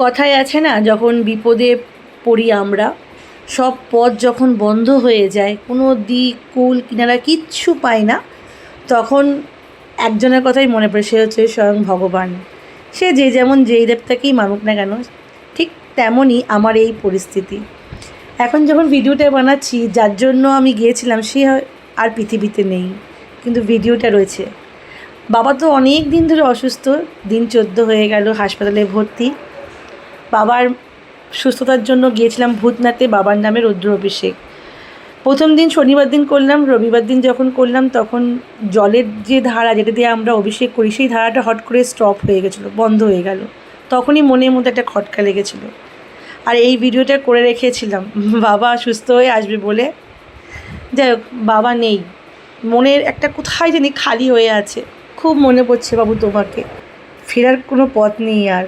কথায় আছে না, যখন বিপদে পড়ি আমরা, সব পথ যখন বন্ধ হয়ে যায়, কোনো দিক কুল কিনারা কিচ্ছু পাই না, তখন একজনের কথাই মনে পড়ে, সে হচ্ছে স্বয়ং ভগবান। সে যে যেমন যেই দেবতাকেই মানুক না কেন, ঠিক তেমনই আমার এই পরিস্থিতি। এখন যখন ভিডিওটা বানাচ্ছি, যার জন্য আমি গিয়েছিলাম সে আর পৃথিবীতে নেই, কিন্তু ভিডিওটা রয়েছে। বাবা তো অনেক দিন ধরে অসুস্থ, দিন 14 হয়ে গেল হাসপাতালে ভর্তি। বাবার সুস্থতার জন্য গিয়েছিলাম ভূতনাথে বাবার নামে রুদ্র অভিষেক। প্রথম দিন শনিবার দিন করলাম, রবিবার দিন যখন করলাম তখন জলের যে ধারা যেটা দিয়ে আমরা অভিষেক করি, সেই ধারাটা হট করে স্টপ হয়ে গেছিলো, বন্ধ হয়ে গেল। তখনই মনের মধ্যে একটা খটকা লেগেছিলো, আর এই ভিডিওটা করে রেখেছিলাম বাবা সুস্থ হয়ে আসবে বলে। যাই হোক, বাবা নেই, মনের একটা কোথায় জানি খালি হয়ে আছে। খুব মনে পড়ছে বাবু তোমাকে, ফেরার কোনো পথ নেই আর।